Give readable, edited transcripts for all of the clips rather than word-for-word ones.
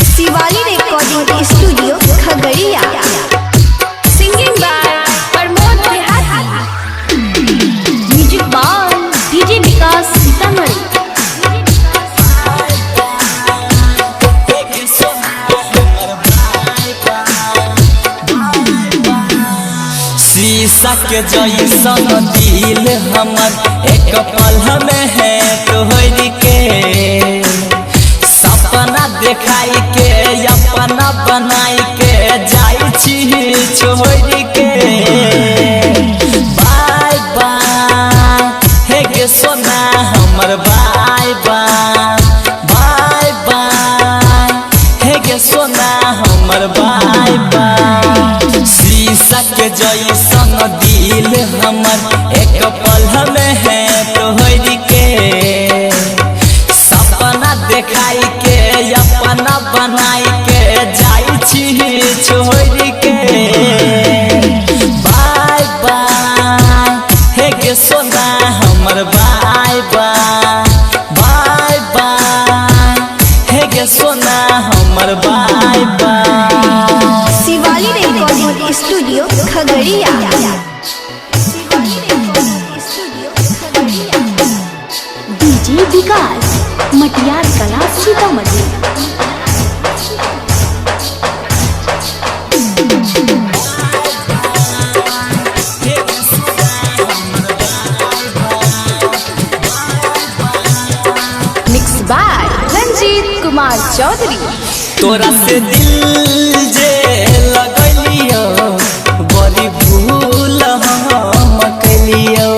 Shivali recording studio Khagaria. Singing by Pramod Dehati. Music by DJ Vikas Sitamarhi. शीशा के जैसन दिल हमर एक पल में है तोहर के सपना देखाई के अपना बनाई के जाई छी छोड़ के। बाय बाय हे गे सोना हमर बाय बाय बाय बाय हे गे सोना हमर बाय बाय। शीशा के जैसन दिल हमर एक पल में है तोहर के सपना देखाई के अपना बनाई के जाई छी छोड़ के। बाय बाय हे गे सोना हमर बाय बाय बाय बाय हे गे सोना हमर bye bye. Shivali recording studio Khagaria. DJ Vikas Matiyar Kala Sitamarhi. Mix by Ranjeet Kumar Chaudhary. तोरा से दिल जे लगलियो बड़ी भूल हम कलियो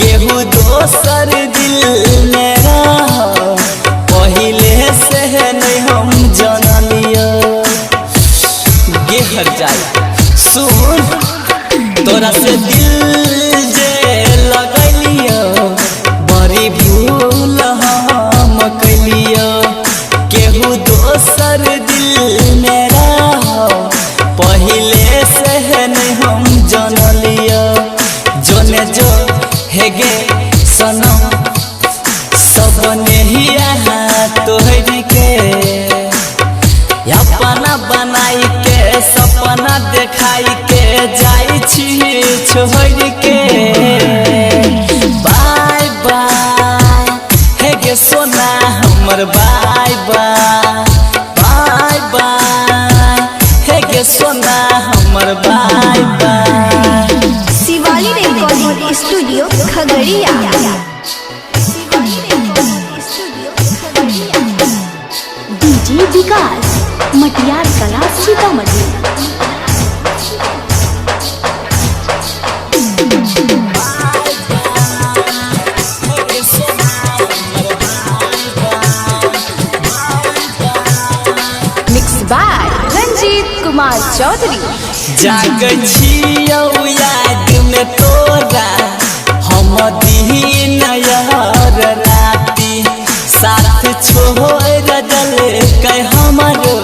केहू दोसर दिल में रह पहिले से नहीं हम जानलियो। गेहर जाए सुन तोरा से दिल जे लगलियो बड़ी भूल हम कलियो केहू दोसर दिल में रह पहिले से नहीं हम जानलियो। जोने जो हेगे सनम सबने ही तोहर के अपना बनाई के सपना देखाई के जाई छी छोड़ के। बाय बाय हे गे सोना हमर बाय बाय बाय बाय हे गे सोना हमर bye bye. Shivali recording studio Khagaria. DJ Vikas Matiyar Kala Sitamarhi. Mix by Ranjeet Kumar Chaudhary. जागै छियौ याद में तोरा हम दिन यार राती साथ छोड़ दल कै हमरो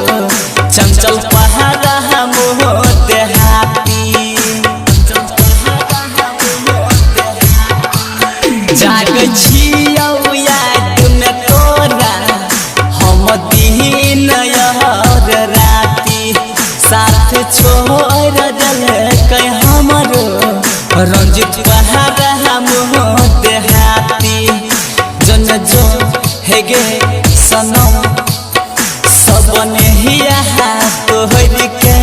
चंचल पहाड़ा हम देहाती। जागै छियौ याद में तोरा हम दिन यार राती साथ छोड़ दल कै हमरो रंजित पहाड़ा हम देहाती। जन जो हेगे सनम सबने ही तोहर के